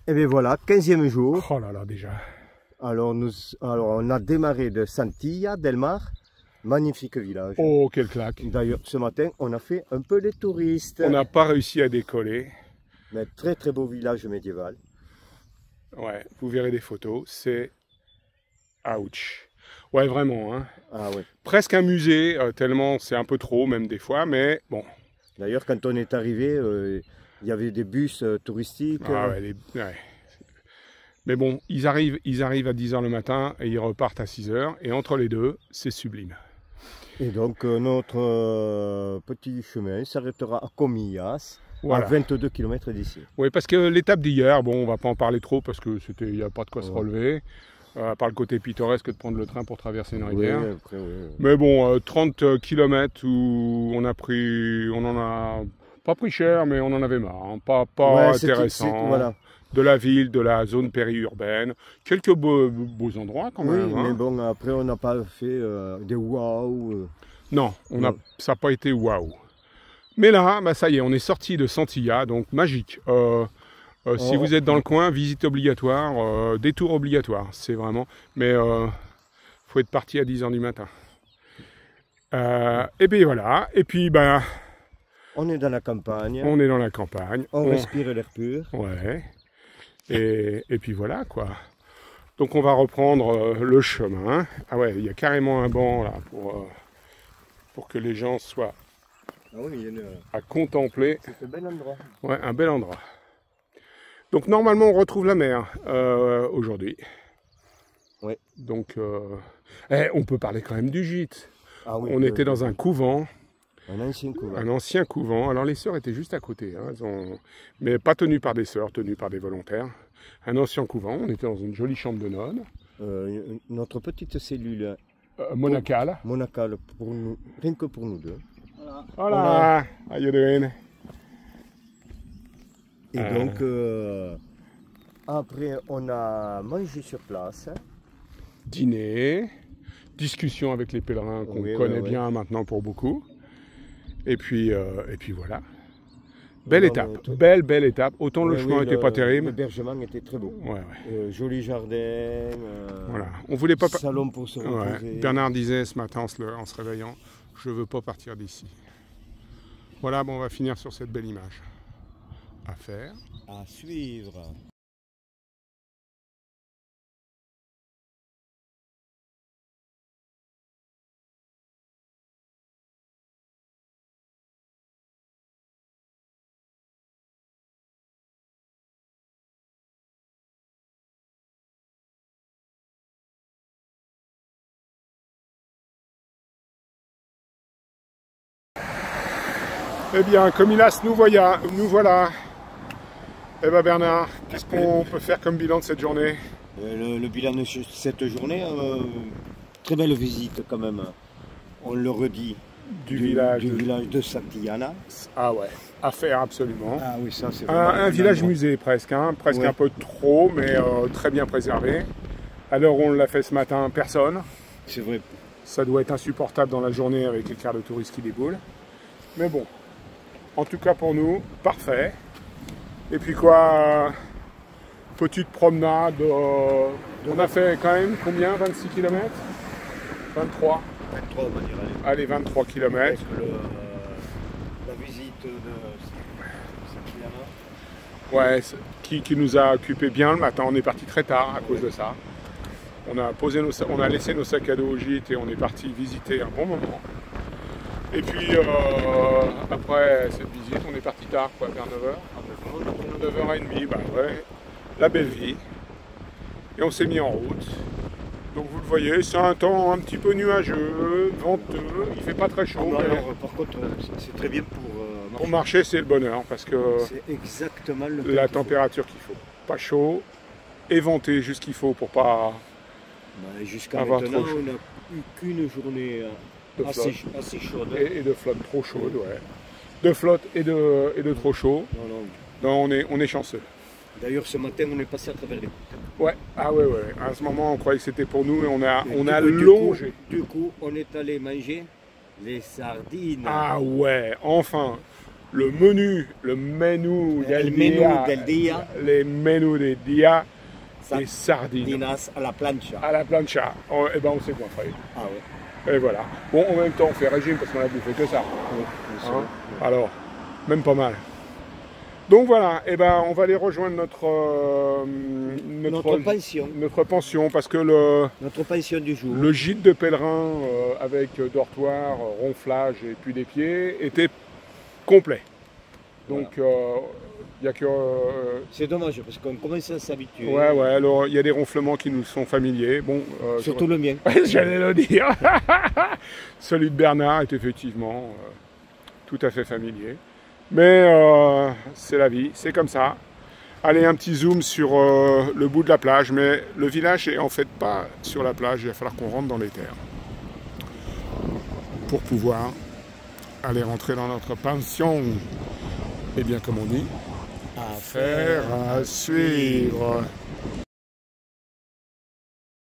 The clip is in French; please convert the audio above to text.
Et bien voilà, 15e jour. Oh là là, déjà. Alors, on a démarré de Santilla del Mar. Magnifique village. Oh, quelle claque. D'ailleurs, ce matin, on a fait un peu les touristes. On n'a pas réussi à décoller. Mais très très beau village médiéval. Ouais, vous verrez des photos. C'est... Ouch. Ouais, vraiment. Hein. Ah ouais. Presque un musée, tellement c'est un peu trop, même des fois, mais bon. D'ailleurs, quand on est arrivé, il y avait des bus touristiques. Ah ouais, ouais. Mais bon, ils arrivent à 10 h le matin et ils repartent à 6 h. Et entre les deux, c'est sublime. Et donc, notre petit chemin s'arrêtera à Comillas, voilà. à 22 km d'ici. Oui, parce que l'étape d'hier, bon, on va pas en parler trop parce que il n'y a pas de quoi se relever. Par le côté pittoresque de prendre le train pour traverser une rivière. Oui, après, oui. Mais bon, 30 km où on en a pas pris cher, mais on en avait marre. Hein. Pas intéressant. Voilà. De la ville, de la zone périurbaine. Quelques beaux endroits quand même. Oui, hein. mais bon, après on n'a pas fait des waouh. Non, ça n'a pas été waouh. Mais là, bah, ça y est, on est sorti de Santilla, donc magique. Si vous êtes dans le coin, visite obligatoire, détour obligatoire, c'est vraiment. Mais faut être parti à 10 h du matin. Et puis voilà. Et puis ben. On est dans la campagne. On est dans la campagne. On respire l'air pur. Ouais. Et puis voilà quoi. Donc on va reprendre le chemin. Ah ouais, il y a carrément un banc là pour que les gens soient à contempler. C'est un bel endroit. Ouais, un bel endroit. Donc normalement on retrouve la mer aujourd'hui. Ouais. Donc on peut parler quand même du gîte. Ah oui, on était dans un couvent. Un ancien couvent. Un ancien couvent. Alors les sœurs étaient juste à côté. Hein. Mais pas tenues par des sœurs, tenues par des volontaires. Un ancien couvent. On était dans une jolie chambre de nonnes. Notre petite cellule. Monacale. Monacale, pour nous, rien que pour nous deux. Voilà. How you doing? Et donc, après, on a mangé sur place. Dîner. Discussion avec les pèlerins qu'on connaît bien maintenant pour beaucoup. Et puis voilà. Belle étape. Belle étape. Autant le chemin n'était pas terrible. L'hébergement était très beau. Ouais. Joli jardin. Voilà. On voulait pas. Salon pour se reposer. Bernard disait ce matin en se réveillant, je veux pas partir d'ici. Voilà, bon, on va finir sur cette belle image. À faire. À suivre. Eh bien, Comillas, nous voilà. Eh bien Bernard, qu'est-ce qu'on peut faire comme bilan de cette journée? Le bilan de cette journée, très belle visite quand même. On le redit. Du village de Santillana. Ah ouais, à faire absolument. Ah oui, ça c'est un village musée presque, hein, presque un peu trop, mais très bien préservé. À l'heure où on l'a fait ce matin, personne. C'est vrai. Ça doit être insupportable dans la journée avec les quarts de touristes qui déboulent. Mais bon, en tout cas pour nous, parfait. Et puis quoi, petite promenade, on a fait quand même combien, 26 km 23 23 on va dire, allez 23 km. La visite de Santillana. Ouais, qui nous a occupé bien le matin, on est parti très tard à cause de ça. On a laissé nos sacs à dos au gîte et on est parti visiter un bon moment. Et puis après cette visite, on est parti tard, quoi, vers 9 h. 9 h 30, bah ouais, la belle vie. Et on s'est mis en route. Donc vous le voyez, c'est un temps un petit peu nuageux, venteux, il fait pas très chaud. Alors, par contre, c'est très bien pour marcher, c'est le bonheur parce que c'est exactement la température qu'il faut. Pas chaud et venté juste qu'il faut pour pas jusqu'à maintenant, on n'a eu qu'une journée assez chaude. Et de flotte trop chaude, ouais. De flotte et de trop chaud. Non, on est chanceux. D'ailleurs, ce matin, on est passé à travers les côtes. Ouais, ah ouais. À ce moment, on croyait que c'était pour nous et on a longé. Du coup, on est allé manger les sardines. Ah ouais, enfin. le menu del dia, les menus del dia, les sardines. Sardinas à la plancha. À la plancha. Et ben on s'est coiffé. Ah ouais. Et voilà. Bon, en même temps, on fait régime parce qu'on a bouffé que ça. Oui, Hein? Alors, même pas mal. Donc voilà, et ben on va aller rejoindre notre pension parce que notre pension du jour. le gîte de pèlerin avec dortoir, ronflage et puis des pieds était complet. Donc il y a que c'est dommage parce qu'on commence à s'habituer. ouais, alors il y a des ronflements qui nous sont familiers. Bon, surtout le mien. J'allais le dire. Celui de Bernard est effectivement tout à fait familier. Mais c'est la vie, c'est comme ça. Allez, un petit zoom sur le bout de la plage, mais le village est en fait pas sur la plage, il va falloir qu'on rentre dans les terres pour pouvoir aller rentrer dans notre pension. Et bien comme on dit, affaire à suivre.